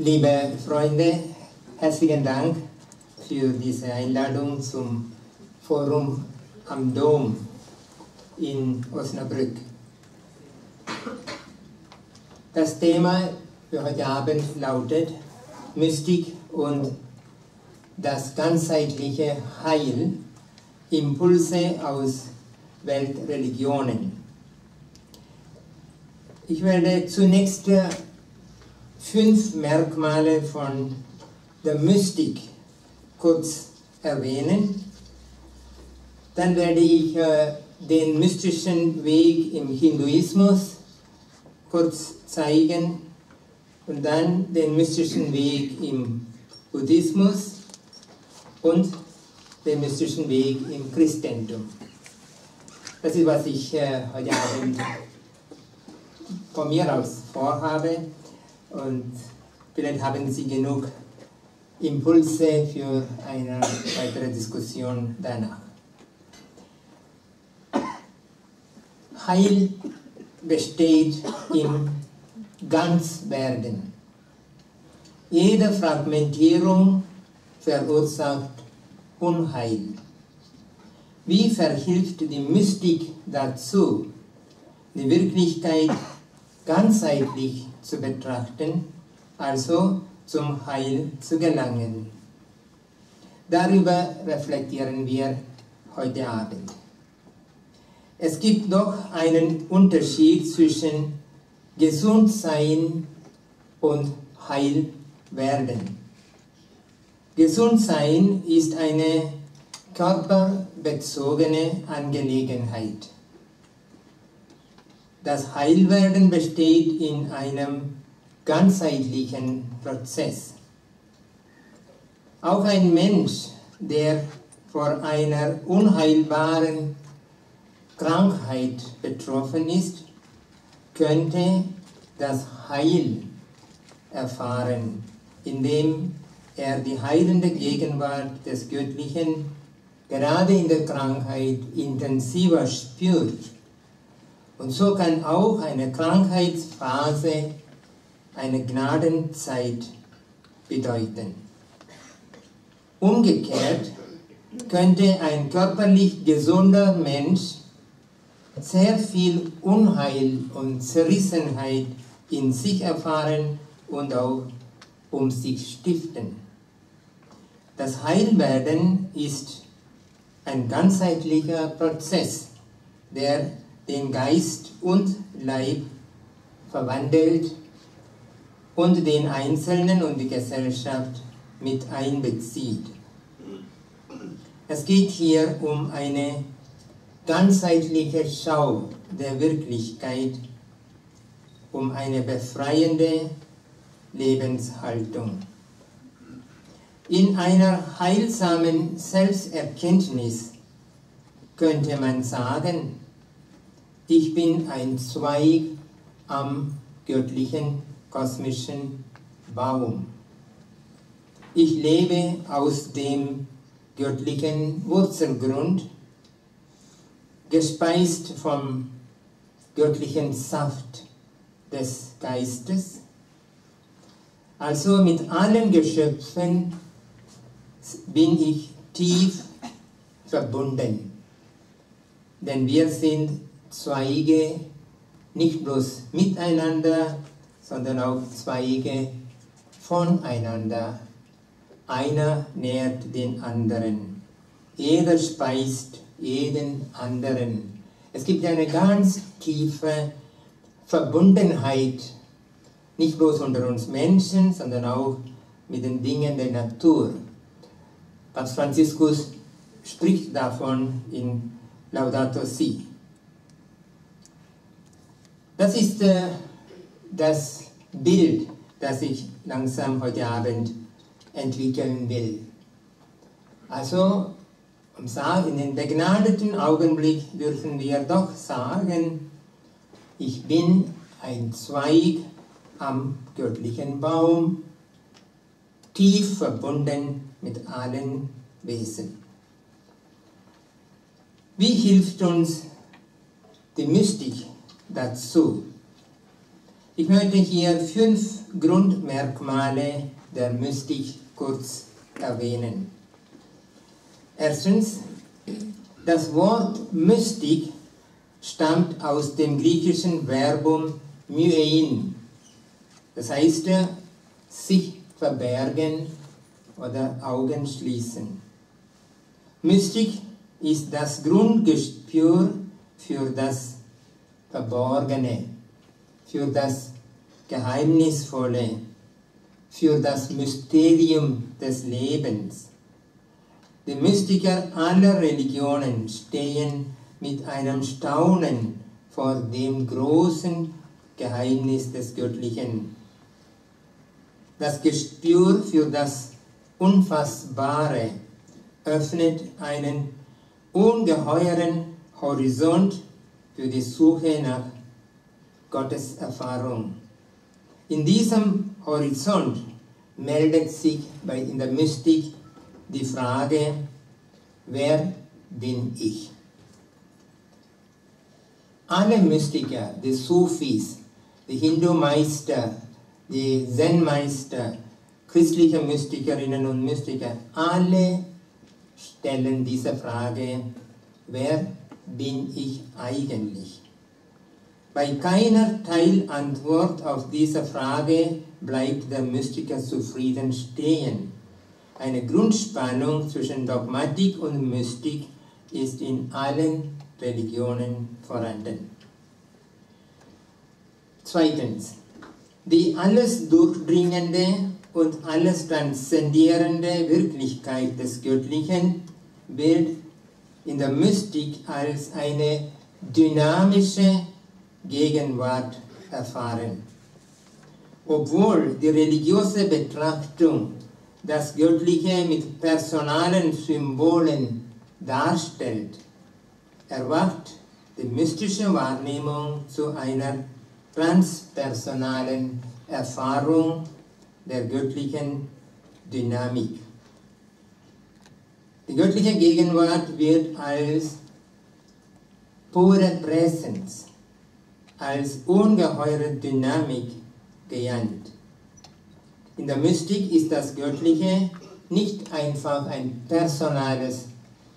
Liebe Freunde, herzlichen Dank für diese Einladung zum Forum am Dom in Osnabrück. Das Thema für heute Abend lautet Mystik und das ganzheitliche Heil, Impulse aus Weltreligionen. Ich werde zunächst 5 Merkmale von der Mystik kurz erwähnen. Dann werde ich den mystischen Weg im Hinduismus kurz zeigen und dann den mystischen Weg im Buddhismus und den mystischen Weg im Christentum. Das ist, was ich heute Abend von mir aus vorhabe, und vielleicht haben Sie genug Impulse für eine weitere Diskussion danach. Heil besteht im Ganzwerden. Jede Fragmentierung verursacht Unheil. Wie verhilft die Mystik dazu, die Wirklichkeit ganzheitlich zu betrachten, also zum Heil zu gelangen? Darüber reflektieren wir heute Abend. Es gibt doch einen Unterschied zwischen Gesundsein und Heilwerden. Gesundsein ist eine körperbezogene Angelegenheit. Das Heilwerden besteht in einem ganzheitlichen Prozess. Auch ein Mensch, der vor einer unheilbaren Krankheit betroffen ist, könnte das Heil erfahren, indem er die heilende Gegenwart des Göttlichen gerade in der Krankheit intensiver spürt. Und so kann auch eine Krankheitsphase eine Gnadenzeit bedeuten. Umgekehrt könnte ein körperlich gesunder Mensch sehr viel Unheil und Zerrissenheit in sich erfahren und auch um sich stiften. Das Heilwerden ist ein ganzheitlicher Prozess, der den Geist und Leib verwandelt und den Einzelnen und die Gesellschaft mit einbezieht. Es geht hier um eine ganzheitliche Schau der Wirklichkeit, um eine befreiende Lebenshaltung. In einer heilsamen Selbsterkenntnis könnte man sagen, ich bin ein Zweig am göttlichen kosmischen Baum. Ich lebe aus dem göttlichen Wurzelgrund, gespeist vom göttlichen Saft des Geistes. Also mit allen Geschöpfen bin ich tief verbunden, denn wir sind Zweige, nicht bloß miteinander, sondern auch Zweige voneinander. Einer nährt den anderen. Jeder speist jeden anderen. Es gibt eine ganz tiefe Verbundenheit, nicht bloß unter uns Menschen, sondern auch mit den Dingen der Natur. Papst Franziskus spricht davon in Laudato Si. Das ist das Bild, das ich langsam heute Abend entwickeln will. Also, in den begnadeten Augenblick dürfen wir doch sagen, ich bin ein Zweig am göttlichen Baum, tief verbunden mit allen Wesen. Wie hilft uns die Mystik dazu? Ich möchte hier 5 Grundmerkmale der Mystik kurz erwähnen. Erstens, das Wort Mystik stammt aus dem griechischen Verbum myein, das heißt sich verbergen oder Augen schließen. Mystik ist das Grundgespür für das Verborgene, für das Geheimnisvolle, für das Mysterium des Lebens. Die Mystiker aller Religionen stehen mit einem Staunen vor dem großen Geheimnis des Göttlichen. Das Gespür für das Unfassbare öffnet einen ungeheuren Horizont für die Suche nach Gottes Erfahrung. In diesem Horizont meldet sich in der Mystik die Frage, wer bin ich? Alle Mystiker, die Sufis, die Hindu-Meister, die Zen-Meister, christliche Mystikerinnen und Mystiker, alle stellen diese Frage, wer bin ich eigentlich? Bei keiner Teilantwort auf diese Frage bleibt der Mystiker zufrieden stehen. Eine Grundspannung zwischen Dogmatik und Mystik ist in allen Religionen vorhanden. Zweitens, die alles durchdringende und alles transzendierende Wirklichkeit des Göttlichen wird in der Mystik als eine dynamische Gegenwart erfahren. Obwohl die religiöse Betrachtung das Göttliche mit personalen Symbolen darstellt, erwacht die mystische Wahrnehmung zu einer transpersonalen Erfahrung der göttlichen Dynamik. Die göttliche Gegenwart wird als pure Präsenz, als ungeheure Dynamik geahnt. In der Mystik ist das Göttliche nicht einfach ein personales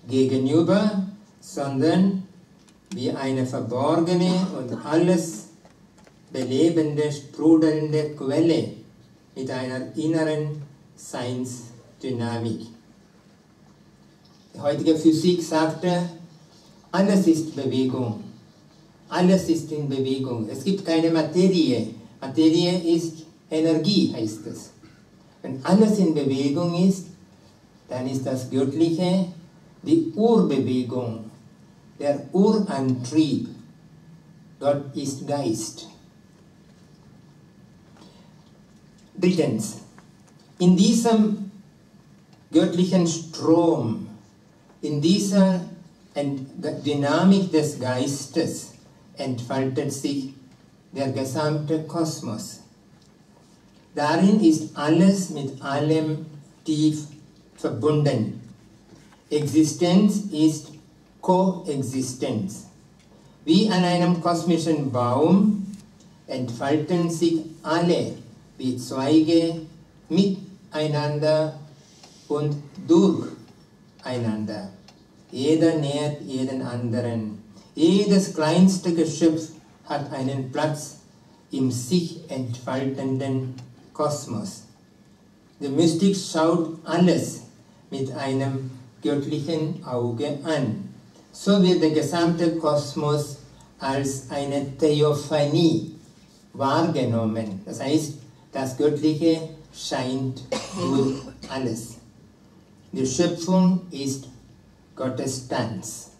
Gegenüber, sondern wie eine verborgene und alles belebende, sprudelnde Quelle mit einer inneren Seinsdynamik. Die heutige Physik sagte, alles ist Bewegung. Alles ist in Bewegung. Es gibt keine Materie. Materie ist Energie, heißt es. Wenn alles in Bewegung ist, dann ist das Göttliche die Urbewegung, der Urantrieb. Gott ist Geist. Drittens, in diesem göttlichen Strom, in dieser Dynamik des Geistes entfaltet sich der gesamte Kosmos. Darin ist alles mit allem tief verbunden. Existenz ist Koexistenz. Wie an einem kosmischen Baum entfalten sich alle wie Zweige miteinander und durcheinander. Jeder nährt jeden anderen. Jedes kleinste Geschöpf hat einen Platz im sich entfaltenden Kosmos. Die Mystik schaut alles mit einem göttlichen Auge an. So wird der gesamte Kosmos als eine Theophanie wahrgenommen. Das heißt, das Göttliche scheint durch alles. Die Schöpfung ist Gottes Tanz.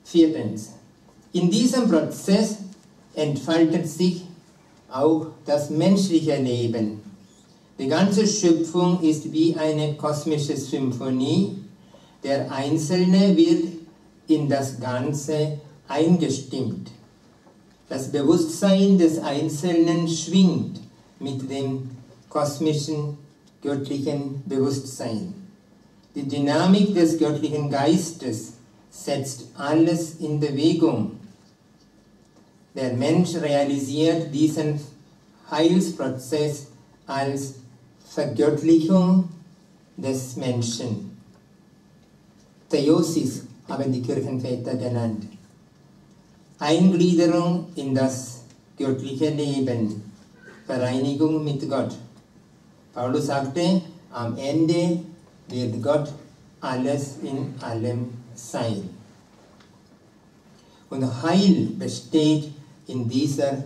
Viertens, in diesem Prozess entfaltet sich auch das menschliche Leben. Die ganze Schöpfung ist wie eine kosmische Symphonie. Der Einzelne wird in das Ganze eingestimmt. Das Bewusstsein des Einzelnen schwingt mit dem kosmischen, göttlichen Bewusstsein. Die Dynamik des göttlichen Geistes setzt alles in Bewegung. Der Mensch realisiert diesen Heilsprozess als Vergöttlichung des Menschen. Theosis haben die Kirchenväter genannt. Eingliederung in das göttliche Leben, Vereinigung mit Gott. Paulus sagte, am Ende wird Gott alles in allem sein. Und Heil besteht in dieser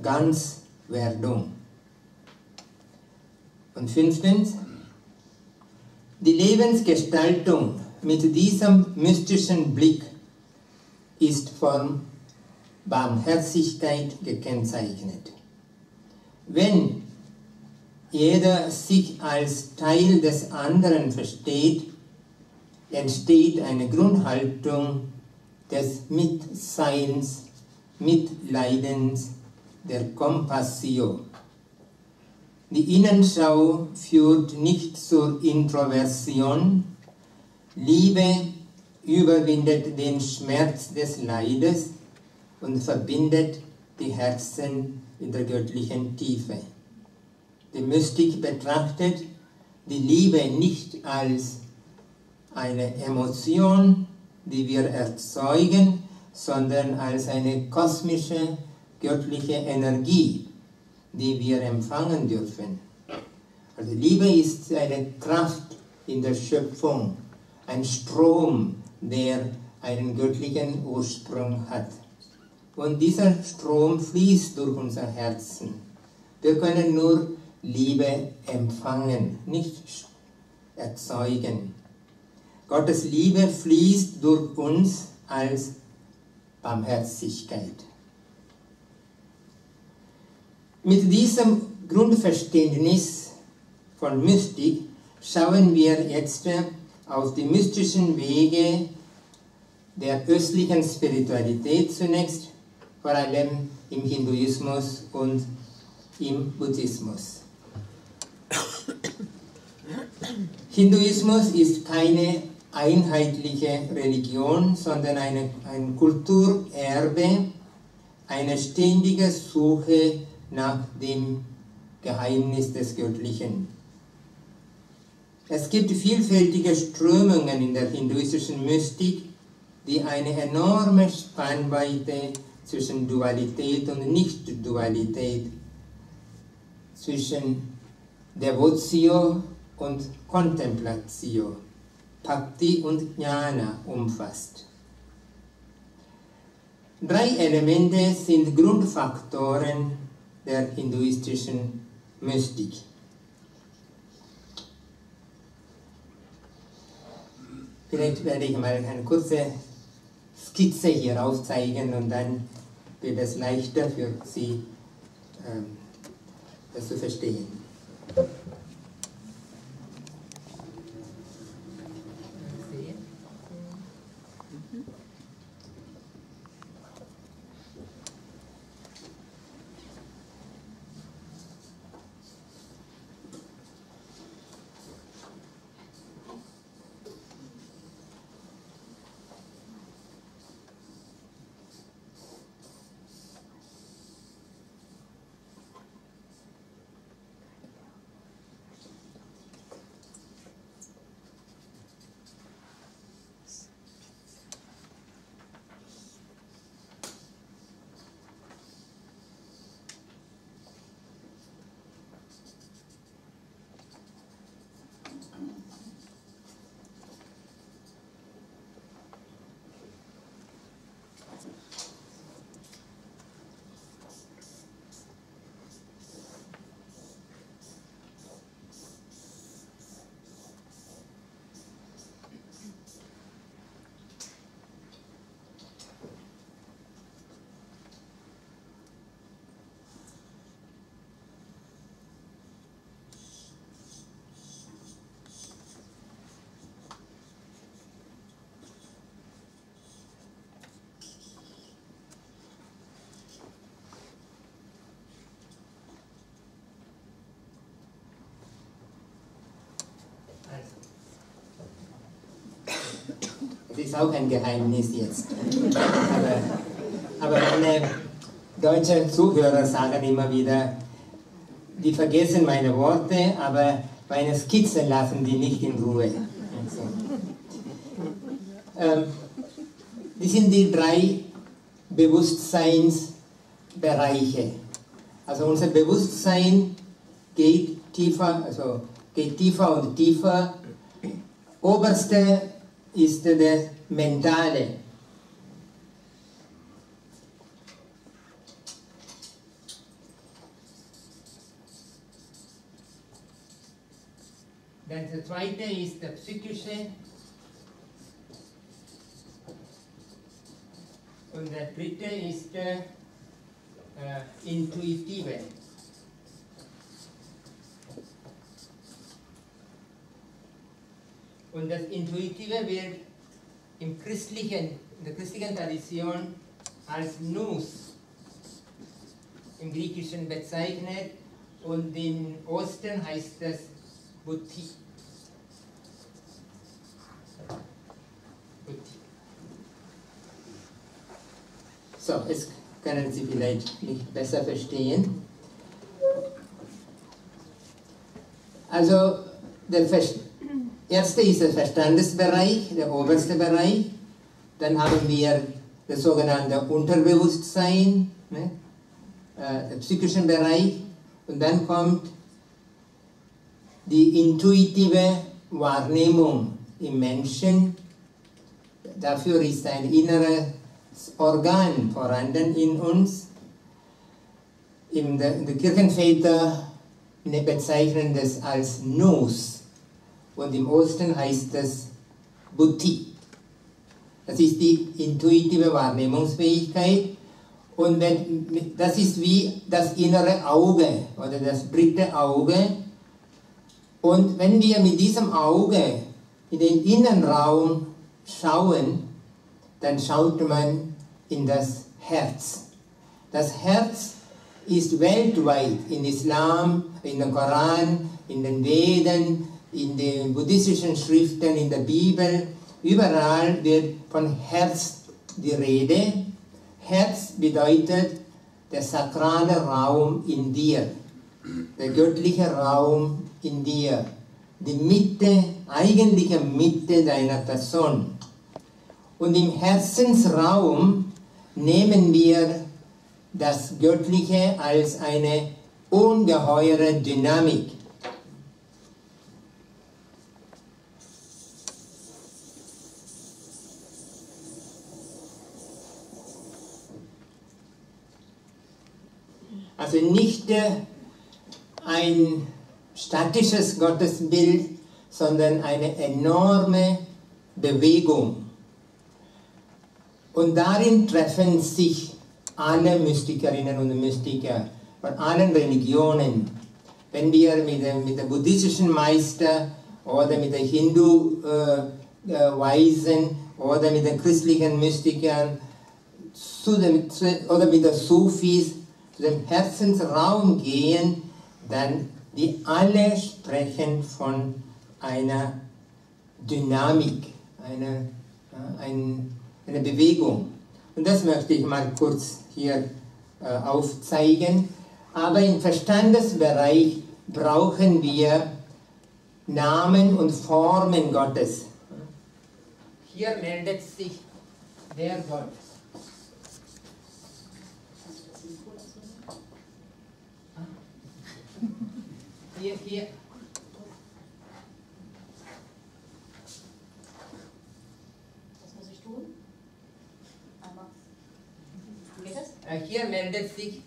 Ganzwerdung. Und 5. Die Lebensgestaltung mit diesem mystischen Blick ist von Barmherzigkeit gekennzeichnet. Wenn jeder sich als Teil des anderen versteht, entsteht eine Grundhaltung des Mitseins, Mitleidens, der Compassio. Die Innenschau führt nicht zur Introversion. Liebe überwindet den Schmerz des Leides und verbindet die Herzen in der göttlichen Tiefe. Die Mystik betrachtet die Liebe nicht als eine Emotion, die wir erzeugen, sondern als eine kosmische, göttliche Energie, die wir empfangen dürfen. Also Liebe ist eine Kraft in der Schöpfung, ein Strom, der einen göttlichen Ursprung hat. Und dieser Strom fließt durch unser Herzen. Wir können nur Liebe empfangen, nicht erzeugen. Gottes Liebe fließt durch uns als Barmherzigkeit. Mit diesem Grundverständnis von Mystik schauen wir jetzt auf die mystischen Wege der östlichen Spiritualität zunächst, vor allem im Hinduismus und im Buddhismus. Hinduismus ist keine einheitliche Religion, sondern ein Kulturerbe, eine ständige Suche nach dem Geheimnis des Göttlichen. Es gibt vielfältige Strömungen in der hinduistischen Mystik, die eine enorme Spannweite zwischen Dualität und Nicht-Dualität, zwischen Devotio und Contemplatio, Bhakti und Jnana umfasst. 3 Elemente sind Grundfaktoren der hinduistischen Mystik. Vielleicht werde ich mal eine kurze Skizze hier aufzeigen und dann wird es leichter für Sie, das zu verstehen. Das ist auch ein Geheimnis jetzt. Aber meine deutschen Zuhörer sagen immer wieder, die vergessen meine Worte, aber meine Skizzen lassen die nicht in Ruhe. Das sind die 3 Bewusstseinsbereiche. Also unser Bewusstsein geht tiefer, und tiefer. Oberste ist das Mentale. Dann der zweite ist der psychische. Und der dritte ist der intuitive. Und das Intuitive wird in der christlichen Tradition als Nous im Griechischen bezeichnet und im Osten heißt es Buddhi. So, jetzt können Sie vielleicht mich besser verstehen. Also, der erste ist der Verstandesbereich, der oberste Bereich. Dann haben wir das sogenannte Unterbewusstsein, ne? Der psychische Bereich. Und dann kommt die intuitive Wahrnehmung im Menschen. Dafür ist ein inneres Organ vorhanden in uns. Die Kirchenväter bezeichnen das als Nous. Und im Osten heißt es Buddhi. Das ist die intuitive Wahrnehmungsfähigkeit. Und das ist wie das innere Auge oder das dritte Auge. Und wenn wir mit diesem Auge in den Innenraum schauen, dann schaut man in das Herz. Das Herz ist weltweit in Islam, in dem Koran, in den Veden, in den buddhistischen Schriften, in der Bibel, überall wird von Herz die Rede. Herz bedeutet der sakrale Raum in dir, der göttliche Raum in dir, die Mitte, eigentliche Mitte deiner Person. Und im Herzensraum nehmen wir das Göttliche als eine ungeheure Dynamik. Also nicht ein statisches Gottesbild, sondern eine enorme Bewegung. Und darin treffen sich alle Mystikerinnen und Mystiker von allen Religionen. Wenn wir mit dem buddhistischen Meister oder mit den Hindu-Weisen oder mit den christlichen Mystikern oder mit den Sufis zu dem Herzensraum gehen, dann die alle sprechen von einer Dynamik, einer Bewegung. Und das möchte ich mal kurz hier aufzeigen. Aber im Verstandesbereich brauchen wir Namen und Formen Gottes. Hier meldet sich der Gott. Hier. Was muss ich tun? Geht das? Hier meldet sich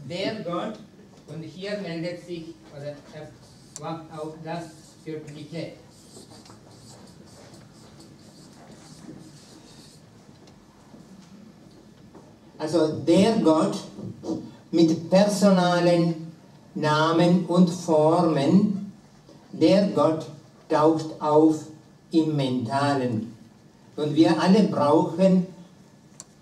der Gott und hier meldet sich, oder wacht auch das Göttliche. Also der Gott mit personalen Namen und Formen, der Gott taucht auf im Mentalen. Und wir alle brauchen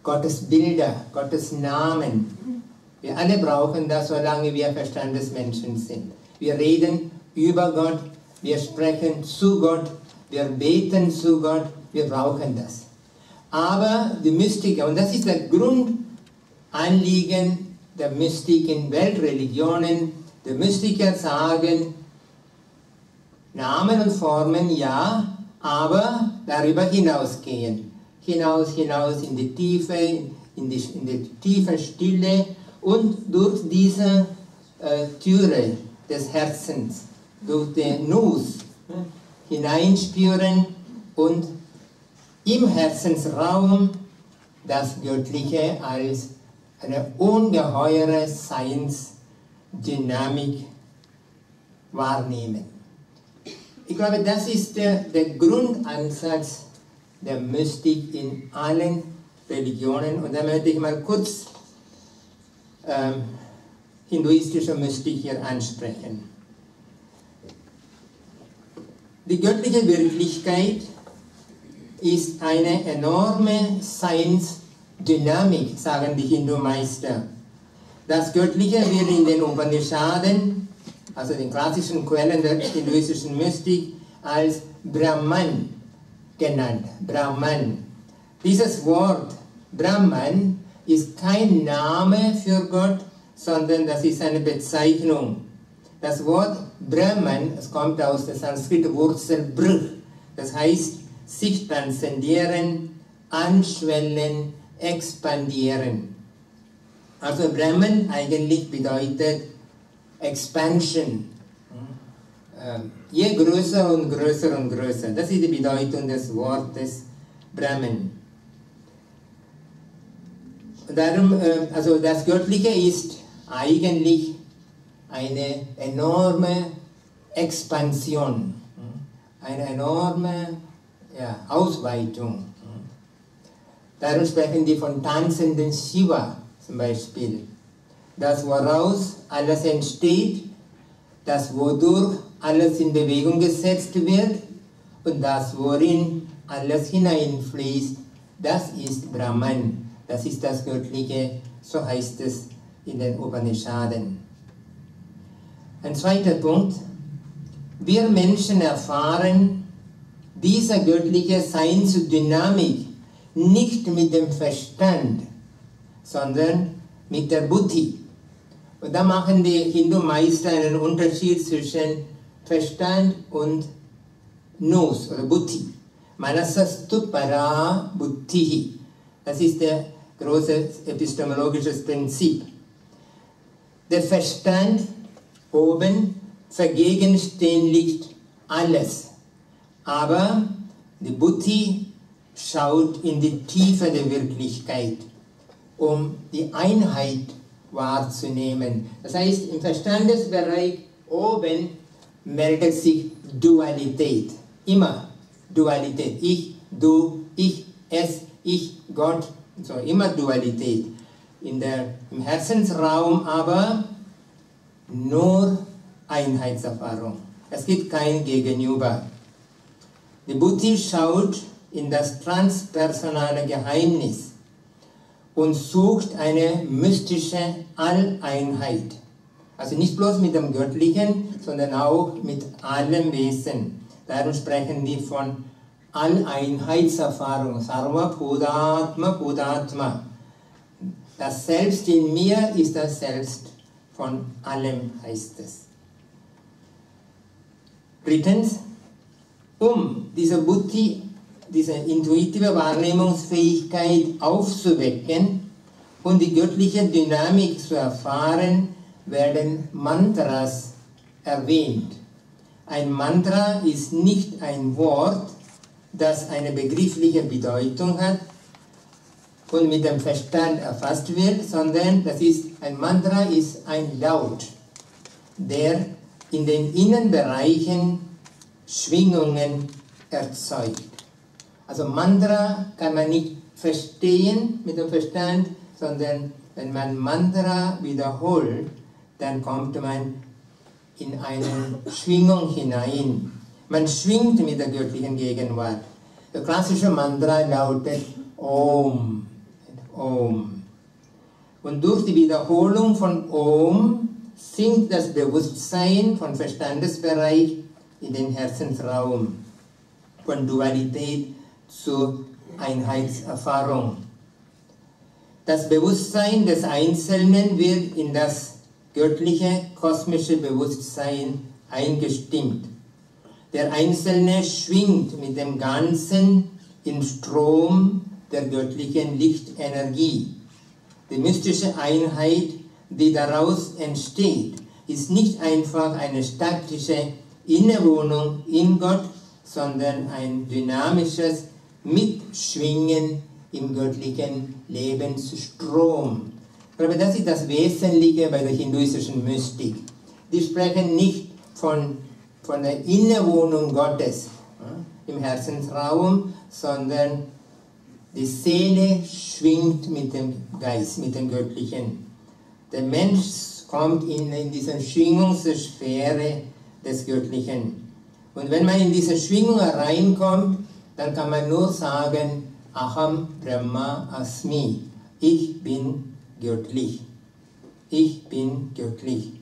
Gottes Bilder, Gottes Namen. Wir alle brauchen das, solange wir Verstandesmenschen sind. Wir reden über Gott, wir sprechen zu Gott, wir beten zu Gott, wir brauchen das. Aber die Mystiker, und das ist der Grund Anliegen der Mystik in Weltreligionen. Die Mystiker sagen, Namen und Formen ja, aber darüber hinausgehen. Hinaus in die Tiefe, in die tiefe Stille und durch diese Türe des Herzens, durch den Nuss hineinspüren und im Herzensraum das Göttliche als eine ungeheure Seinsdynamik wahrnehmen. Ich glaube, das ist der Grundansatz der Mystik in allen Religionen. Und da möchte ich mal kurz hinduistische Mystik hier ansprechen. Die göttliche Wirklichkeit ist eine enorme Seinsdynamik, sagen die Hindu-Meister. Das Göttliche wird in den Upanishaden, also den klassischen Quellen der hinduistischen Mystik, als Brahman genannt. Brahman. Dieses Wort Brahman ist kein Name für Gott, sondern das ist eine Bezeichnung. Das Wort Brahman, es kommt aus der Sanskrit-Wurzel Br, das heißt sich transzendieren, anschwellen, expandieren. Also Brahman eigentlich bedeutet Expansion. Je größer und größer und größer. Das ist die Bedeutung des Wortes Brahman. Darum, also das Göttliche ist eigentlich eine enorme Expansion, eine enorme Ausweitung. Darum sprechen die von tanzenden Shiva zum Beispiel. Das, woraus alles entsteht, das, wodurch alles in Bewegung gesetzt wird und das, worin alles hineinfließt, das ist Brahman. Das ist das Göttliche, so heißt es in den Upanishaden. Ein zweiter Punkt. Wir Menschen erfahren diese göttliche Seinsdynamik nicht mit dem Verstand, sondern mit der Buddhi. Und da machen die Hindu-Meister einen Unterschied zwischen Verstand und Nus oder Buddhi. Manasastu para buddhihi. Das ist der große epistemologische Prinzip. Der Verstand oben vergegenständigt alles. Aber die Buddhi schaut in die Tiefe der Wirklichkeit, um die Einheit wahrzunehmen. Das heißt, im Verstandesbereich oben meldet sich Dualität. Immer Dualität. Ich, du, ich, es, ich, Gott. So, immer Dualität. Im Herzensraum aber nur Einheitserfahrung. Es gibt kein Gegenüber. Die Buddhi schaut in das transpersonale Geheimnis und sucht eine mystische Alleinheit. Also nicht bloß mit dem Göttlichen, sondern auch mit allem Wesen. Darum sprechen die von Alleinheitserfahrung. Sarva Bhutatma Bhutatma. Das Selbst in mir ist das Selbst von allem, heißt es. Drittens, um diese Buddhi, diese intuitive Wahrnehmungsfähigkeit aufzuwecken und die göttliche Dynamik zu erfahren, werden Mantras erwähnt. Ein Mantra ist nicht ein Wort, das eine begriffliche Bedeutung hat und mit dem Verstand erfasst wird, sondern ein Mantra ist ein Laut, der in den Innenbereichen Schwingungen erzeugt. Also Mantra kann man nicht verstehen mit dem Verstand, sondern wenn man Mantra wiederholt, dann kommt man in eine Schwingung hinein. Man schwingt mit der göttlichen Gegenwart. Der klassische Mantra lautet Om. Om. Und durch die Wiederholung von Om sinkt das Bewusstsein von Verstandesbereich in den Herzensraum, von Dualität zur Einheitserfahrung. Das Bewusstsein des Einzelnen wird in das göttliche, kosmische Bewusstsein eingestimmt. Der Einzelne schwingt mit dem Ganzen im Strom der göttlichen Lichtenergie. Die mystische Einheit, die daraus entsteht, ist nicht einfach eine statische Innewohnung in Gott, sondern ein dynamisches Mitschwingen im göttlichen Lebensstrom. Aber das ist das Wesentliche bei der hinduistischen Mystik. Die sprechen nicht von der Innewohnung Gottes im Herzensraum, sondern die Seele schwingt mit dem Geist, mit dem Göttlichen. Der Mensch kommt in diese Schwingungssphäre des Göttlichen. Und wenn man in diese Schwingung reinkommt, dann kann man nur sagen, Aham Brahma Asmi. Ich bin göttlich. Ich bin göttlich.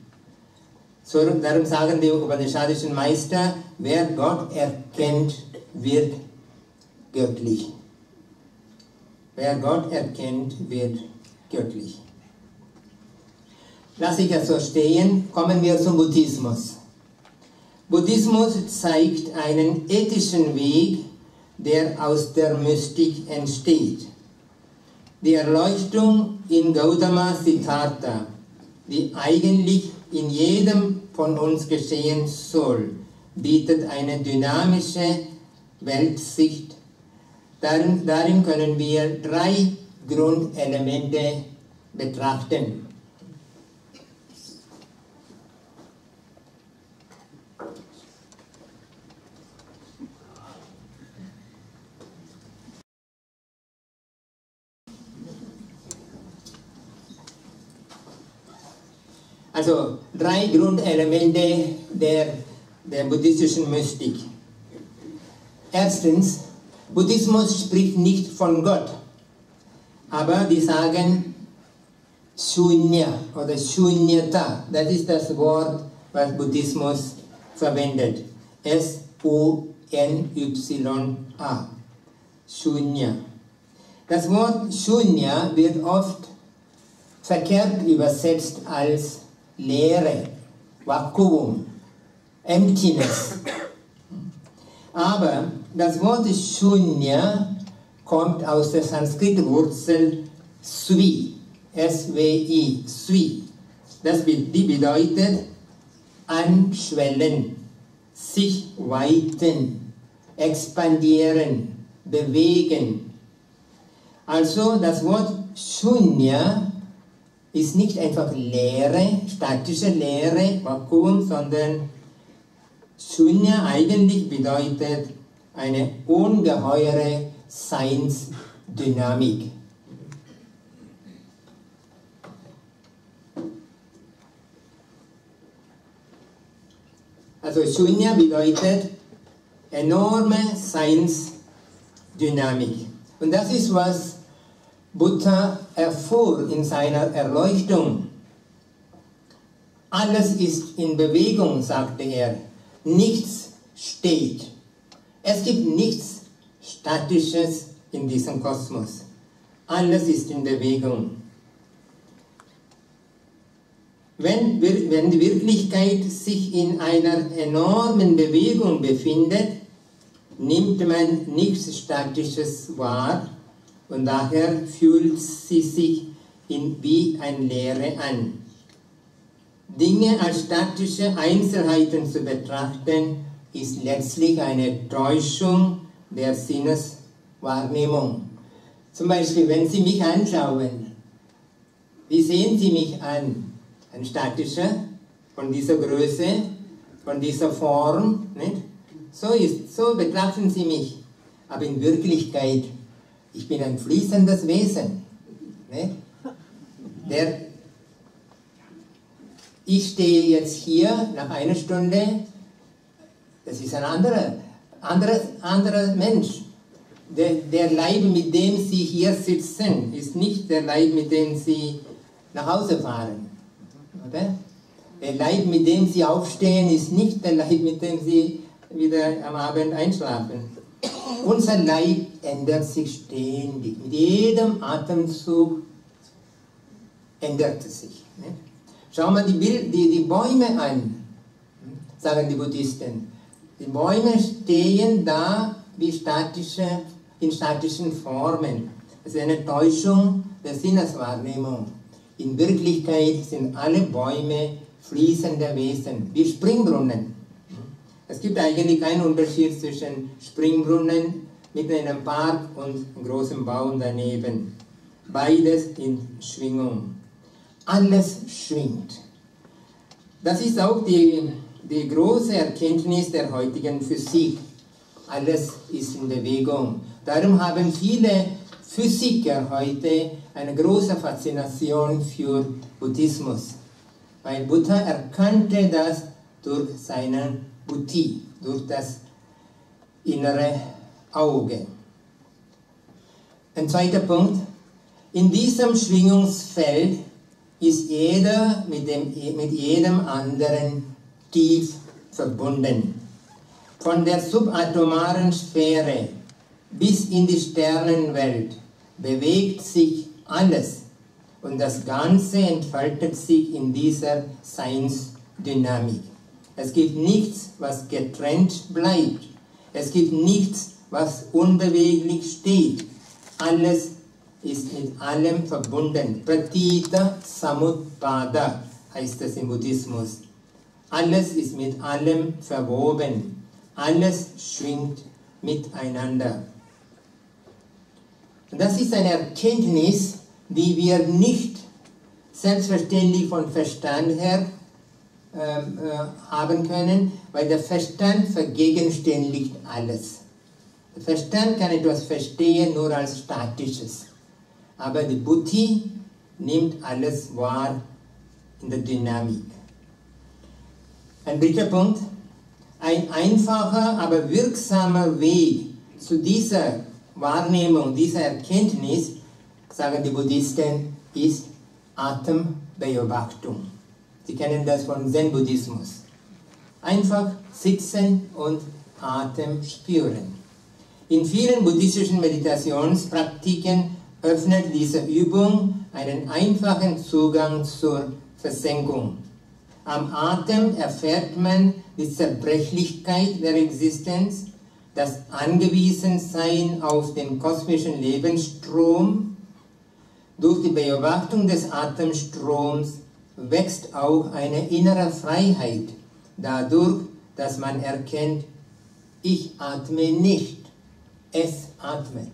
So, darum sagen die upanishadischen Meister, wer Gott erkennt, wird göttlich. Wer Gott erkennt, wird göttlich. Lass ich das so stehen, kommen wir zum Buddhismus. Buddhismus zeigt einen ethischen Weg, der aus der Mystik entsteht. Die Erleuchtung in Gautama Siddhartha, die eigentlich in jedem von uns geschehen soll, bietet eine dynamische Weltsicht. Darin können wir 3 Grundelemente betrachten. Also 3 Grundelemente der buddhistischen Mystik. Erstens, Buddhismus spricht nicht von Gott, aber die sagen Shunya oder Shunyata. Das ist das Wort, was Buddhismus verwendet. S-U-N-Y-A. Shunya. Das Wort Shunya wird oft verkehrt übersetzt als Leere, Vakuum, Emptiness. Aber das Wort Shunya kommt aus der Sanskrit-Wurzel Svi, S-W-I, Svi. Die bedeutet anschwellen, sich weiten, expandieren, bewegen. Also das Wort Shunya ist nicht einfach Leere, statische Leere, Vakuum, sondern Shunya eigentlich bedeutet eine ungeheure Seinsdynamik. Also Shunya bedeutet enorme Seinsdynamik. Und das ist, was Buddha erfuhr in seiner Erleuchtung. Alles ist in Bewegung, sagte er. Nichts steht. Es gibt nichts Statisches in diesem Kosmos. Alles ist in Bewegung. Wenn die Wirklichkeit sich in einer enormen Bewegung befindet, nimmt man nichts Statisches wahr und daher fühlt sie sich wie eine Leere an. Dinge als statische Einzelheiten zu betrachten, ist letztlich eine Täuschung der Sinneswahrnehmung. Zum Beispiel, wenn Sie mich anschauen, wie sehen Sie mich an? Ein statischer, von dieser Größe, von dieser Form, nicht? So betrachten Sie mich. Aber in Wirklichkeit, ich bin ein fließendes Wesen. Nicht? Ich stehe jetzt hier nach einer Stunde, das ist ein anderer Mensch. Der Leib, mit dem Sie hier sitzen, ist nicht der Leib, mit dem Sie nach Hause fahren. Oder? Der Leib, mit dem Sie aufstehen, ist nicht der Leib, mit dem Sie wieder am Abend einschlafen. Unser Leib ändert sich ständig. Mit jedem Atemzug ändert sich. Schau mal die Bäume an, sagen die Buddhisten. Die Bäume stehen da wie in statischen Formen. Es ist eine Täuschung der Sinneswahrnehmung. In Wirklichkeit sind alle Bäume fließende Wesen, wie Springbrunnen. Es gibt eigentlich keinen Unterschied zwischen Springbrunnen mit einem Park und einem großen Baum daneben. Beides in Schwingung. Alles schwingt. Das ist auch die große Erkenntnis der heutigen Physik. Alles ist in Bewegung. Darum haben viele Physiker heute eine große Faszination für Buddhismus. Weil Buddha erkannte das durch seine Buddhi, durch das innere Auge. Ein zweiter Punkt. In diesem Schwingungsfeld ist jeder mit jedem anderen tief verbunden. Von der subatomaren Sphäre bis in die Sternenwelt bewegt sich alles und das Ganze entfaltet sich in dieser Seinsdynamik. Es gibt nichts, was getrennt bleibt. Es gibt nichts, was unbeweglich steht. Alles ist mit allem verbunden. Pratita Samutpada heißt es im Buddhismus. Alles ist mit allem verwoben. Alles schwingt miteinander. Und das ist eine Erkenntnis, die wir nicht selbstverständlich von Verstand her haben können, weil der Verstand vergegenständigt alles. Der Verstand kann etwas verstehen nur als Statisches. Aber die Buddhi nimmt alles wahr in der Dynamik. Ein dritter Punkt. Ein einfacher, aber wirksamer Weg zu dieser Wahrnehmung, dieser Erkenntnis, sagen die Buddhisten, ist Atembeobachtung. Sie kennen das von Zen-Buddhismus. Einfach sitzen und Atem spüren. In vielen buddhistischen Meditationspraktiken öffnet diese Übung einen einfachen Zugang zur Versenkung. Am Atem erfährt man die Zerbrechlichkeit der Existenz, das Angewiesensein auf den kosmischen Lebensstrom. Durch die Beobachtung des Atemstroms wächst auch eine innere Freiheit, dadurch, dass man erkennt, ich atme nicht, es atmet.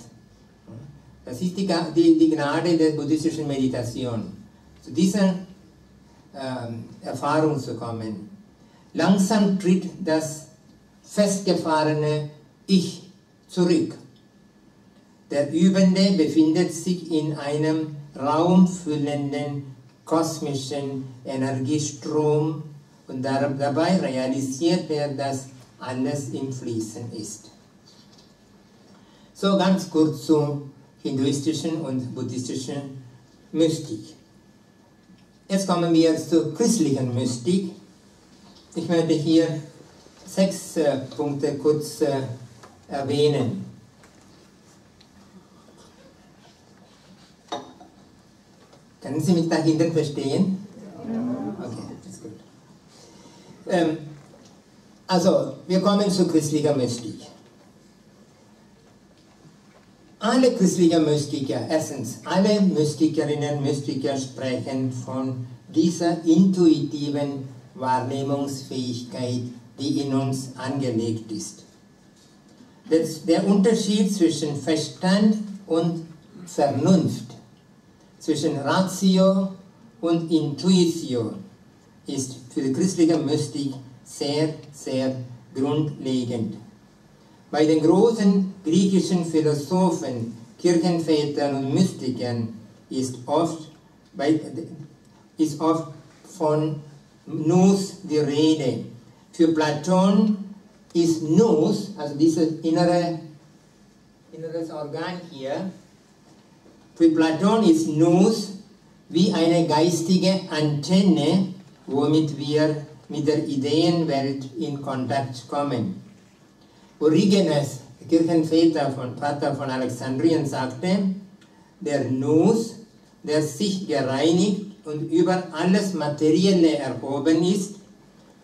Das ist die Gnade der buddhistischen Meditation. Zu dieser Erfahrung zu kommen. Langsam tritt das festgefahrene Ich zurück. Der Übende befindet sich in einem raumfüllenden kosmischen Energiestrom und dabei realisiert er, dass alles im Fließen ist. So ganz kurz zu hinduistischen und buddhistischen Mystik. Jetzt kommen wir zur christlichen Mystik. Ich möchte hier 6 Punkte kurz erwähnen. Können Sie mich dahinter verstehen? Okay, das ist gut. Also, wir kommen zu christlicher Mystik. Alle christlichen Mystiker, erstens, alle Mystikerinnen und Mystiker sprechen von dieser intuitiven Wahrnehmungsfähigkeit, die in uns angelegt ist. Der Unterschied zwischen Verstand und Vernunft, zwischen Ratio und Intuition, ist für die christliche Mystik sehr, sehr grundlegend. Bei den großen griechischen Philosophen, Kirchenvätern und Mystikern ist oft von Nous die Rede. Für Platon ist Nous, also dieses inneres Organ hier, für Platon ist Nous wie eine geistige Antenne, womit wir mit der Ideenwelt in Kontakt kommen. Origenes, der Vater von Alexandrien, sagte, der Nous, der sich gereinigt und über alles Materielle erhoben ist,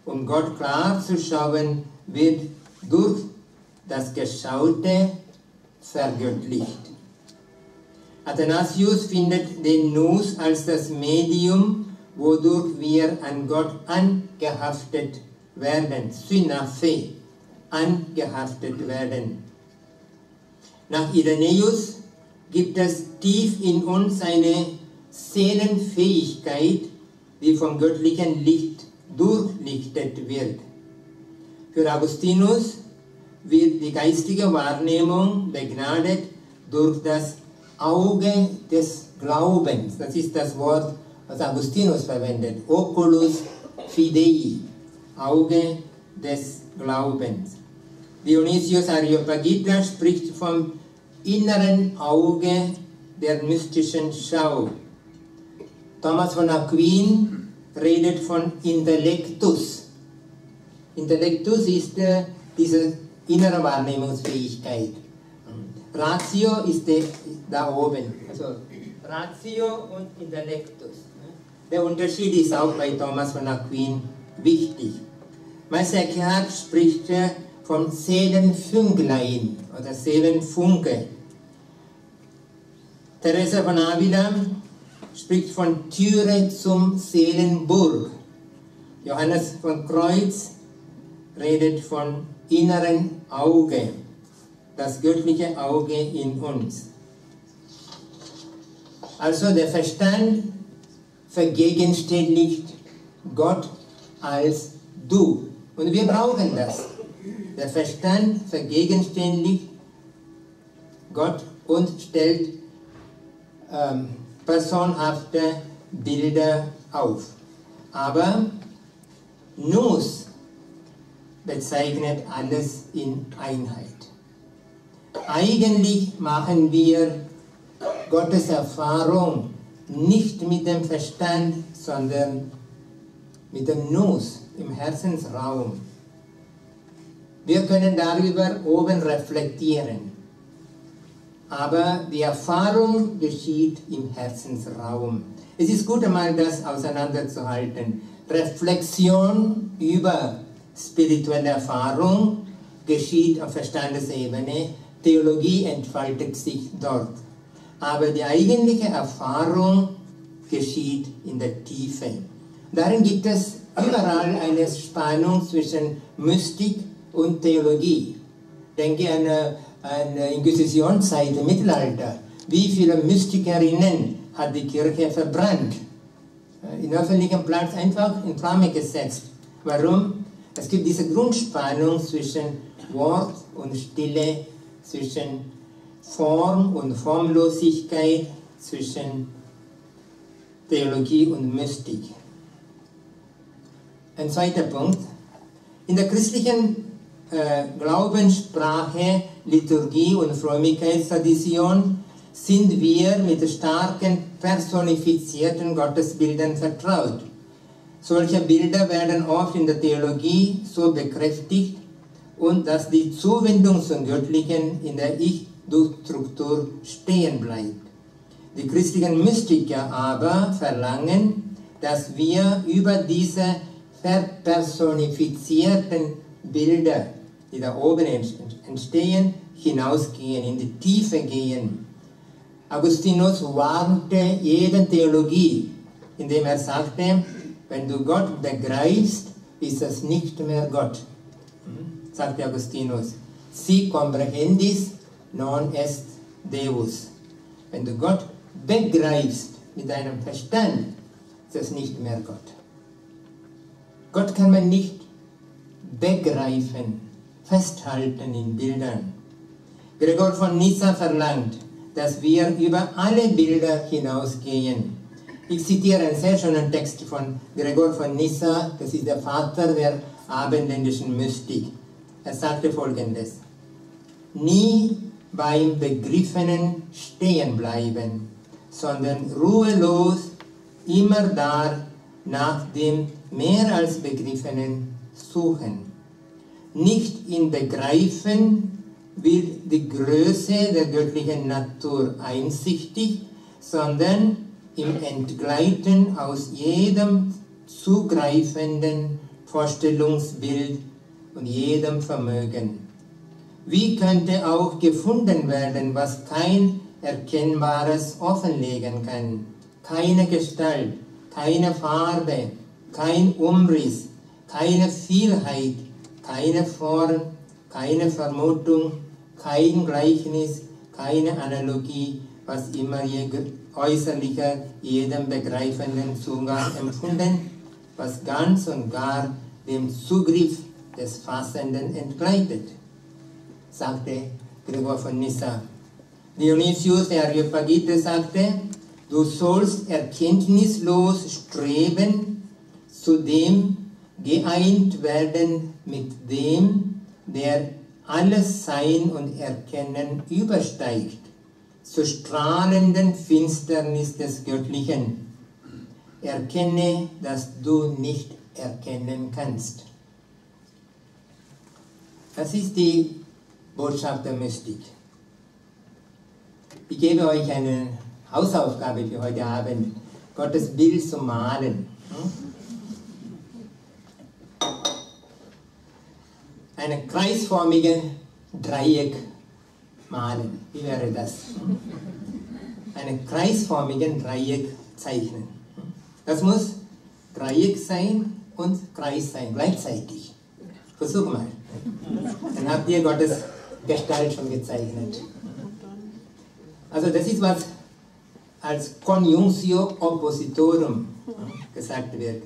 um Gott klar zu schauen, wird durch das Geschaute vergöttlicht. Athanasius findet den Nous als das Medium, wodurch wir an Gott angehaftet werden, Synafe, angehaftet werden. Nach Irenäus gibt es tief in uns eine Seelenfähigkeit, die vom göttlichen Licht durchlichtet wird. Für Augustinus wird die geistige Wahrnehmung begnadet durch das Auge des Glaubens. Das ist das Wort, was Augustinus verwendet. Oculus Fidei, Auge des Glaubens. Dionysius Areopagita spricht vom inneren Auge der mystischen Schau. Thomas von Aquin redet von Intellektus. Intellektus ist diese innere Wahrnehmungsfähigkeit. Ratio ist da oben. Also Ratio und Intellektus. Der Unterschied ist auch bei Thomas von Aquin wichtig. Meister Eckhart spricht vom Seelenfünklein oder Seelenfunke. Teresa von Avila spricht von Türe zum Seelenburg. Johannes von Kreuz redet von inneren Auge, das göttliche Auge in uns. Also der Verstand vergegenständlicht Gott als Du. Und wir brauchen das. Der Verstand vergegenständlicht Gott und stellt personhafte Bilder auf. Aber Nous bezeichnet alles in Einheit. Eigentlich machen wir Gottes Erfahrung nicht mit dem Verstand, sondern mit dem Nous im Herzensraum. Wir können darüber oben reflektieren, aber die Erfahrung geschieht im Herzensraum. Es ist gut, einmal das auseinanderzuhalten. Reflexion über spirituelle Erfahrung geschieht auf Verstandesebene, Theologie entfaltet sich dort. Aber die eigentliche Erfahrung geschieht in der Tiefe. Darin gibt es überall eine Spannung zwischen Mystik und Theologie. Denke an eine Inquisitionszeit im Mittelalter. Wie viele Mystikerinnen hat die Kirche verbrannt? In öffentlichem Platz einfach in Flamme gesetzt. Warum? Es gibt diese Grundspannung zwischen Wort und Stille, zwischen Form und Formlosigkeit, zwischen Theologie und Mystik. Ein zweiter Punkt. In der christlichen Glaubenssprache, Liturgie und Frömmigkeitstradition sind wir mit starken personifizierten Gottesbildern vertraut. Solche Bilder werden oft in der Theologie so bekräftigt und dass die Zuwendung zum Göttlichen in der Ich-Du-Struktur stehen bleibt. Die christlichen Mystiker aber verlangen, dass wir über diese verpersonifizierten Bilder, die da oben entstehen, hinausgehen, in die Tiefe gehen. Augustinus warnte jede Theologie, indem er sagte, wenn du Gott begreifst, ist es nicht mehr Gott. Sagte Augustinus. Si comprehendis, non est Deus. Wenn du Gott begreifst mit deinem Verstand, ist es nicht mehr Gott. Gott kann man nicht begreifen, festhalten in Bildern. Gregor von Nyssa verlangt, dass wir über alle Bilder hinausgehen. Ich zitiere einen sehr schönen Text von Gregor von Nyssa, das ist der Vater der abendländischen Mystik. Er sagte Folgendes: Nie beim Begriffenen stehen bleiben, sondern ruhelos immer da nach dem mehr als Begriffenen suchen. Nicht in Begreifen wird die Größe der göttlichen Natur einsichtig, sondern im Entgleiten aus jedem zugreifenden Vorstellungsbild und jedem Vermögen. Wie könnte auch gefunden werden, was kein Erkennbares offenlegen kann? Keine Gestalt, keine Farbe, kein Umriss, keine Vielheit, keine Form, keine Vermutung, kein Gleichnis, keine Analogie, was immer je äußerlicher jedem begreifenden Zugang empfunden, was ganz und gar dem Zugriff des Fassenden entgleitet, sagte Gregor von Nyssa. Dionysius der Areopagite sagte, du sollst erkenntnislos streben, zu dem geeint werden mit dem, der alles Sein und Erkennen übersteigt, zur strahlenden Finsternis des Göttlichen. Erkenne, dass du nicht erkennen kannst. Das ist die Botschaft der Mystik. Ich gebe euch eine Hausaufgabe für heute Abend, Gottes Bild zu malen. Eine kreisförmige Dreieck malen. Wie wäre das? Einen kreisförmigen Dreieck zeichnen. Das muss Dreieck sein und Kreis sein, gleichzeitig. Versuch mal. Dann habt ihr Gottes Gestalt schon gezeichnet. Also das ist, was als Conjunctio Oppositorum gesagt wird.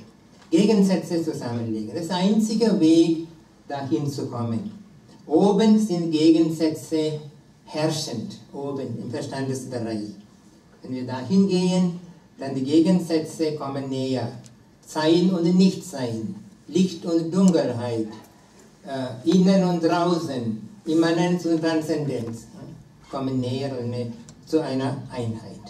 Gegensätze zusammenlegen. Das ist der einzige Weg, dahin zu kommen. Oben sind Gegensätze herrschend, oben im Verstandesbereich. Wenn wir dahin gehen, dann die Gegensätze kommen näher. Sein und Nichtsein, Licht und Dunkelheit, Innen und Draußen, Immanenz und Transzendenz kommen näher und näher zu einer Einheit.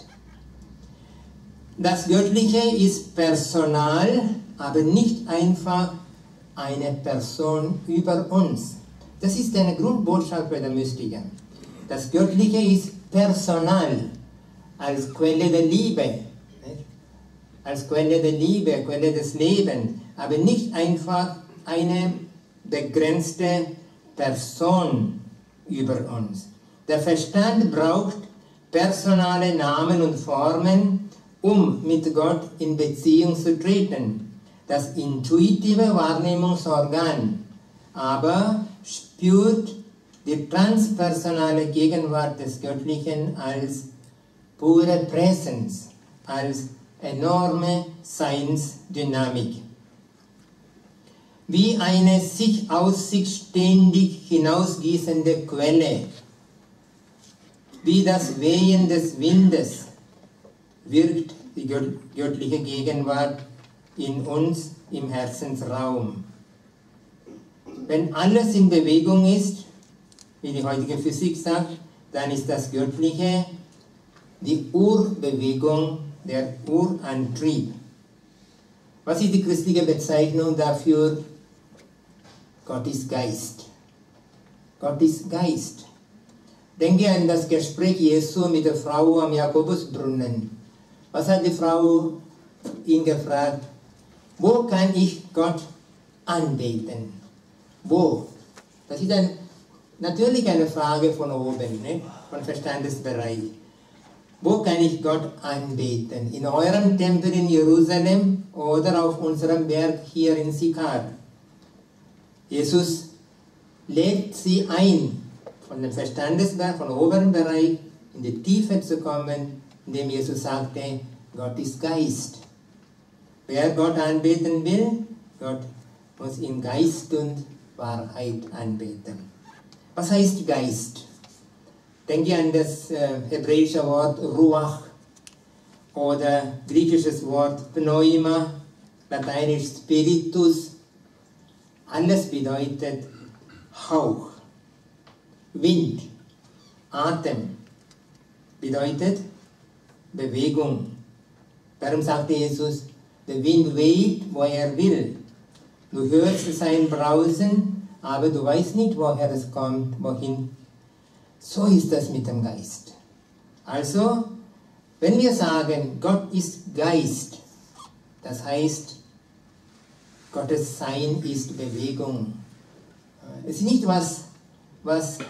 Das Göttliche ist personal, aber nicht einfach eine Person über uns. Das ist eine Grundbotschaft bei der Mystiker. Das Göttliche ist personal, als Quelle der Liebe, als Quelle der Liebe, Quelle des Lebens, aber nicht einfach eine begrenzte Person über uns. Der Verstand braucht personale Namen und Formen, um mit Gott in Beziehung zu treten. Das intuitive Wahrnehmungsorgan aber spürt die transpersonale Gegenwart des Göttlichen als pure Präsenz, als enorme Seinsdynamik. Wie eine sich aus sich ständig hinausgießende Quelle, wie das Wehen des Windes, wirkt die göttliche Gegenwart in uns im Herzensraum. Wenn alles in Bewegung ist, wie die heutige Physik sagt, dann ist das Göttliche die Urbewegung, der Urantrieb. Was ist die christliche Bezeichnung dafür? Gott ist Geist. Gott ist Geist. Denke an das Gespräch Jesu mit der Frau am Jakobusbrunnen. Was hat die Frau ihn gefragt? Wo kann ich Gott anbeten? Wo? Das ist natürlich eine Frage von oben, ne? Von Verstandesbereich. Wo kann ich Gott anbeten? In eurem Tempel in Jerusalem oder auf unserem Berg hier in Sikar? Jesus lädt sie ein, von dem Verstandesbereich, vom oberen Bereich in die Tiefe zu kommen, indem Jesus sagte, Gott ist Geist. Wer Gott anbeten will, Gott muss in Geist und Wahrheit anbeten. Was heißt Geist? Denke an das hebräische Wort Ruach oder griechisches Wort Pneuma, lateinisch Spiritus. Alles bedeutet Hauch. Wind, Atem bedeutet Bewegung. Darum sagte Jesus, der Wind weht, wo er will. Du hörst sein Brausen, aber du weißt nicht, woher es kommt, wohin. So ist das mit dem Geist. Also, Wenn wir sagen, Gott ist Geist, das heißt, Gottes Sein ist Bewegung. Es ist nicht was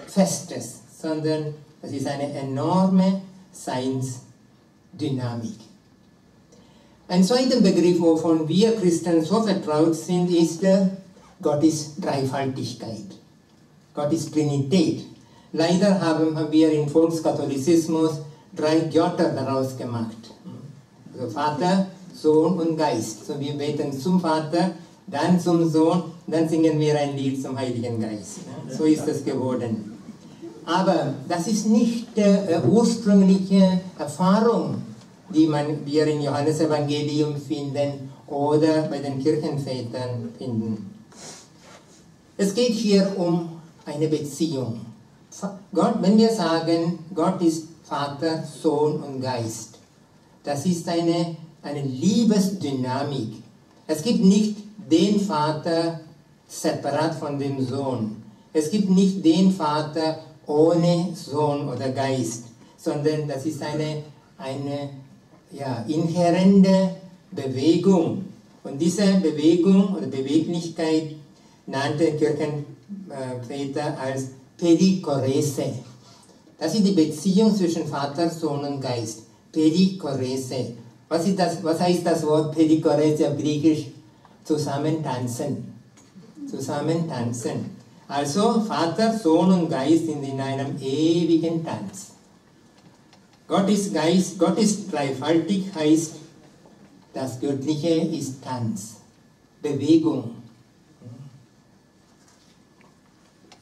Festes, sondern es ist eine enorme Seinsdynamik. Ein zweiter Begriff, wovon wir Christen so vertraut sind, ist, Gott ist Dreifaltigkeit. Gott ist Trinität. Leider haben wir im Volkskatholizismus 3 Götter daraus gemacht. Also Vater, Sohn und Geist. So wir beten zum Vater, dann zum Sohn, dann singen wir ein Lied zum Heiligen Geist. So ist es geworden. Aber das ist nicht die ursprüngliche Erfahrung, die wir im Johannesevangelium finden oder bei den Kirchenvätern finden. Es geht hier um eine Beziehung. Gott, wenn wir sagen, Gott ist Vater, Sohn und Geist, das ist eine Liebesdynamik. Es gibt nicht den Vater separat von dem Sohn. Es gibt nicht den Vater ohne Sohn oder Geist, sondern das ist eine inhärente Bewegung. Und diese Bewegung oder Beweglichkeit nannte Kirchenväter als Perikorese. Das ist die Beziehung zwischen Vater, Sohn und Geist. Perikorese. Was heißt das Wort Perikorese auf Griechisch? Zusammentanzen. Zusammentanzen. Also Vater, Sohn und Geist sind in einem ewigen Tanz. Gott ist Geist, Gott ist dreifaltig, heißt, das Göttliche ist Tanz, Bewegung.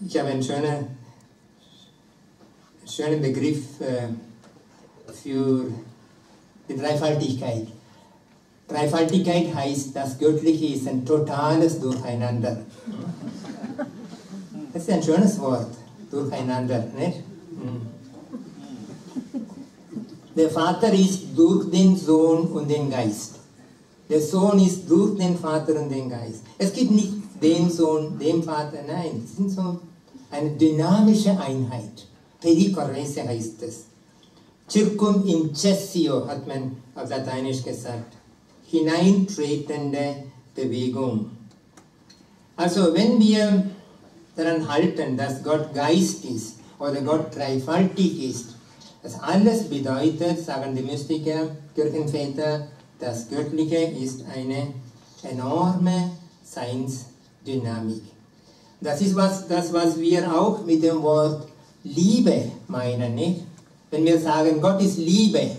Ich habe einen schönen Begriff für die Dreifaltigkeit. Dreifaltigkeit heißt, das Göttliche ist ein totales Durcheinander. Das ist ein schönes Wort, Durcheinander, nicht? Der Vater ist durch den Sohn und den Geist. Der Sohn ist durch den Vater und den Geist. Es gibt nicht den Sohn, den Vater, nein, es sind so eine dynamische Einheit. Perikorese heißt es. Circum incessio hat man auf Lateinisch gesagt. Hineintretende Bewegung. Also wenn wir daran halten, dass Gott Geist ist oder Gott dreifaltig ist, das alles bedeutet, sagen die Mystiker, Kirchenväter, das Göttliche ist eine enorme Seinsdynamik. Das ist was wir auch mit dem Wort Liebe meinen, nicht? Wenn wir sagen, Gott ist Liebe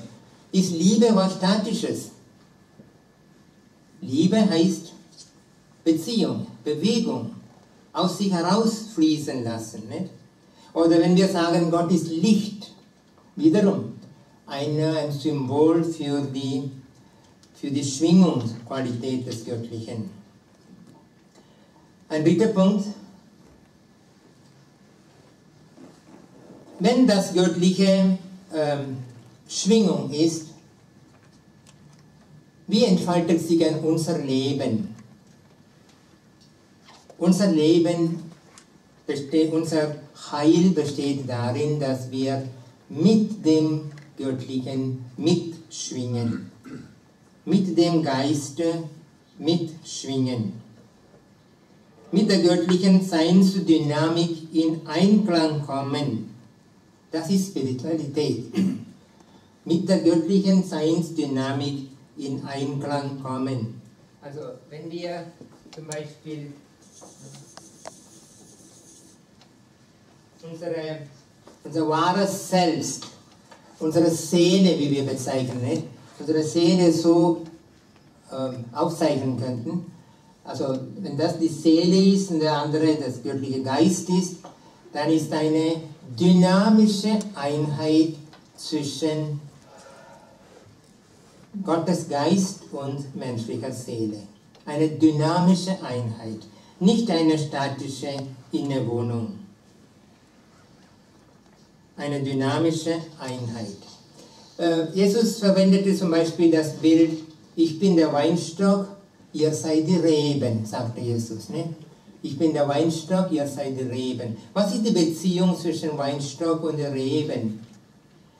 was Statisches. Liebe heißt Beziehung, Bewegung, aus sich herausfließen lassen, nicht? Oder wenn wir sagen, Gott ist Licht, wiederum ein Symbol für die Schwingungsqualität des Göttlichen. Ein dritter Punkt. Wenn das Göttliche Schwingung ist, wie entfaltet sich unser Leben? Unser Heil besteht darin, dass wir mit dem Göttlichen mitschwingen, mit dem Geiste mitschwingen, mit der göttlichen Seinsdynamik in Einklang kommen. Das ist Spiritualität. Mit der göttlichen Seinsdynamik in Einklang kommen. Also wenn wir zum Beispiel unser wahres Selbst, unsere Seele, wie wir bezeichnen, nicht? Unsere Seele so aufzeichnen könnten. Also wenn das die Seele ist und der andere das göttliche Geist ist, dann ist eine dynamische Einheit zwischen Gottes Geist und menschlicher Seele. Eine dynamische Einheit, nicht eine statische Innewohnung. Eine dynamische Einheit. Jesus verwendete zum Beispiel das Bild, ich bin der Weinstock, ihr seid die Reben, sagte Jesus. Ne? Ich bin der Weinstock, ihr seid die Reben. Was ist die Beziehung zwischen Weinstock und den Reben?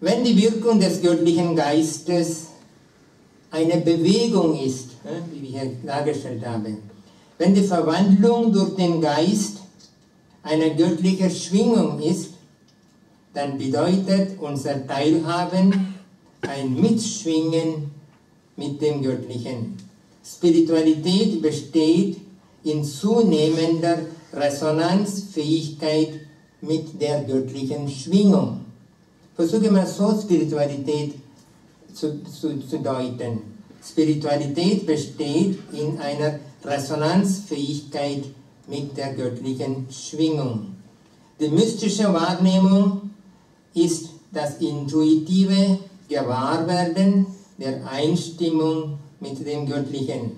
Wenn die Wirkung des göttlichen Geistes eine Bewegung ist, wie ich hier dargestellt habe, wenn die Verwandlung durch den Geist eine göttliche Schwingung ist, dann bedeutet unser Teilhaben ein Mitschwingen mit dem Göttlichen. Spiritualität besteht in zunehmender Resonanzfähigkeit mit der göttlichen Schwingung. Versuche mal so Spiritualität zu deuten. Spiritualität besteht in einer Resonanzfähigkeit mit der göttlichen Schwingung. Die mystische Wahrnehmung ist das intuitive Gewahrwerden der Einstimmung mit dem Göttlichen.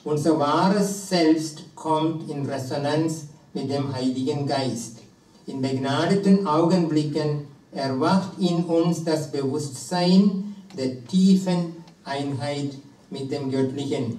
Unser wahres Selbst kommt in Resonanz mit dem Heiligen Geist. In begnadeten Augenblicken erwacht in uns das Bewusstsein der tiefen Einheit mit dem Göttlichen.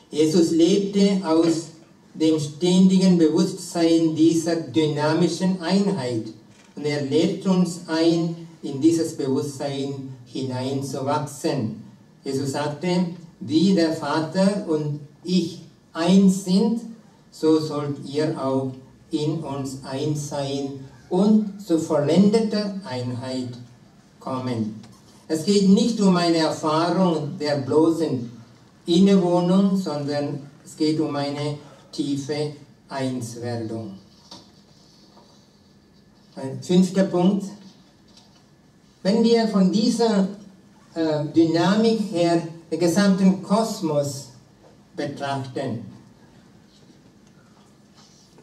Jesus lebte aus dem ständigen Bewusstsein dieser dynamischen Einheit und er lädt uns ein, in dieses Bewusstsein hineinzuwachsen. Jesus sagte, wie der Vater und ich eins sind, so sollt ihr auch in uns eins sein und zu vollendeter Einheit kommen. Es geht nicht um eine Erfahrung der bloßen Innewohnung, sondern es geht um eine tiefe Einswerdung. Ein 5. Punkt. Wenn wir von dieser Dynamik her den gesamten Kosmos betrachten,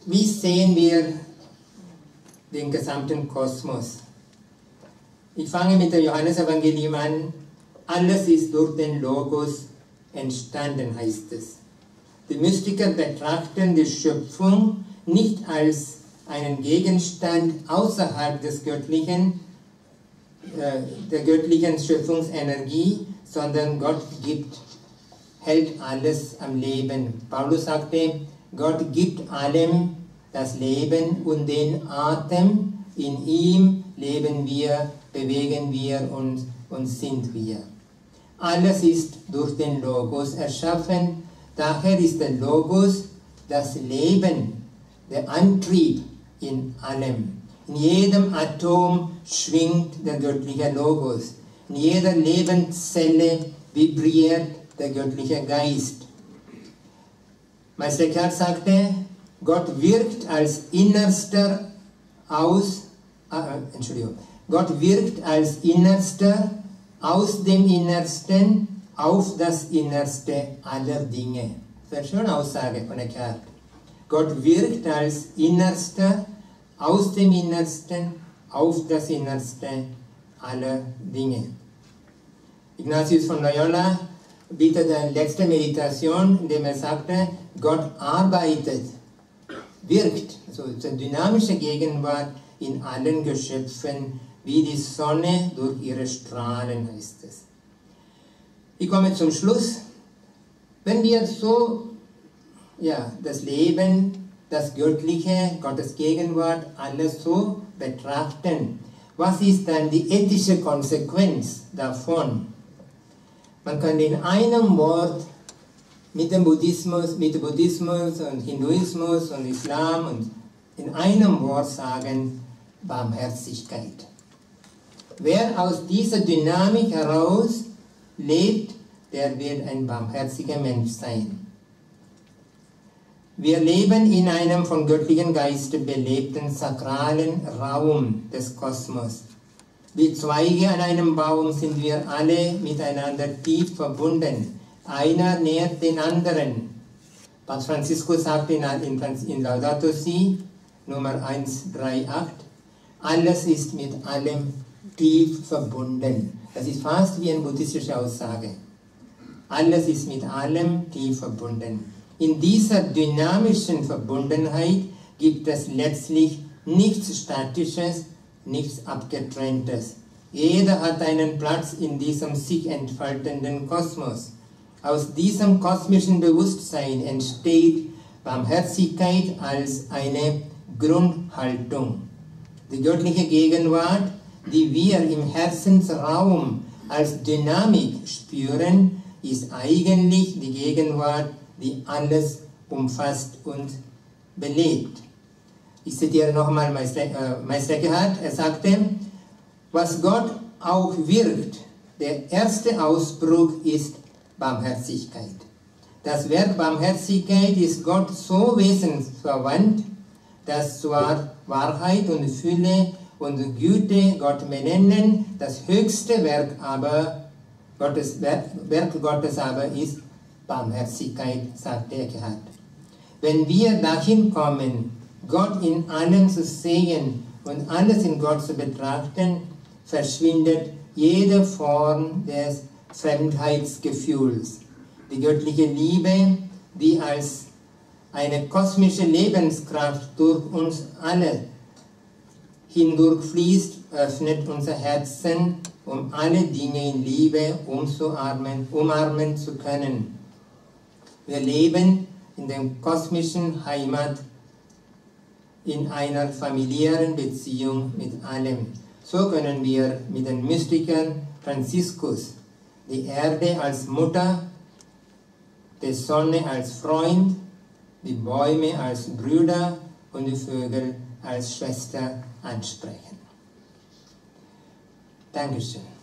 wie sehen wir den gesamten Kosmos? Ich fange mit dem Johannesevangelium an. Alles ist durch den Logos entstanden, heißt es. Die Mystiker betrachten die Schöpfung nicht als einen Gegenstand außerhalb des Göttlichen, der göttlichen Schöpfungsenergie, sondern Gott hält alles am Leben. Paulus sagte, Gott gibt allem das Leben und den Atem. In ihm leben wir, bewegen wir uns und sind wir. Alles ist durch den Logos erschaffen. Daher ist der Logos das Leben, der Antrieb in allem. In jedem Atom schwingt der göttliche Logos. In jeder Lebenszelle vibriert der göttliche Geist. Meister Eckhart sagte, Gott wirkt als Innerster Gott wirkt als Innerster aus dem Innersten auf das Innerste aller Dinge. Das ist eine schöne Aussage von Eckhart. Gott wirkt als Innerster aus dem Innersten auf das Innerste aller Dinge. Ignatius von Loyola bietet eine letzte Meditation, in der er sagte, Gott arbeitet, wirkt, also eine dynamische Gegenwart in allen Geschöpfen, wie die Sonne durch ihre Strahlen, heißt es. Ich komme zum Schluss. Wenn wir so das Leben, das Göttliche, Gottes Gegenwart, alles so betrachten, was ist dann die ethische Konsequenz davon? Man kann in einem Wort mit dem Buddhismus und Hinduismus und Islam und in einem Wort sagen, Barmherzigkeit. Wer aus dieser Dynamik heraus lebt, der wird ein barmherziger Mensch sein. Wir leben in einem von göttlichen Geiste belebten sakralen Raum des Kosmos. Wie Zweige an einem Baum sind wir alle miteinander tief verbunden. Einer nährt den anderen. Papst Franziskus sagt in Laudato Si, Nummer 138, alles ist mit allem tief verbunden. Das ist fast wie eine buddhistische Aussage. Alles ist mit allem tief verbunden. In dieser dynamischen Verbundenheit gibt es letztlich nichts Statisches, nichts Abgetrenntes. Jeder hat einen Platz in diesem sich entfaltenden Kosmos. Aus diesem kosmischen Bewusstsein entsteht Barmherzigkeit als eine Grundhaltung. Die göttliche Gegenwart die wir im Herzensraum als Dynamik spüren, ist eigentlich die Gegenwart, die alles umfasst und belebt. Ich zitiere nochmal Meister Eckhart, er sagte, was Gott auch wirkt, der erste Ausdruck ist Barmherzigkeit. Das Werk Barmherzigkeit ist Gott so wesensverwandt, dass zwar Wahrheit und Fülle und Güte Gott benennen, das höchste Werk Gottes aber ist Barmherzigkeit, sagt Eckhart. Wenn wir dahin kommen, Gott in allem zu sehen und alles in Gott zu betrachten, verschwindet jede Form des Fremdheitsgefühls. Die göttliche Liebe, die als eine kosmische Lebenskraft durch uns alle hindurchfließt, öffnet unser Herzen, um alle Dinge in Liebe umarmen zu können. Wir leben in der kosmischen Heimat in einer familiären Beziehung mit allem. So können wir mit den Mystikern Franziskus die Erde als Mutter, die Sonne als Freund, die Bäume als Brüder und die Vögel als Schwester ansprechen. Dankeschön.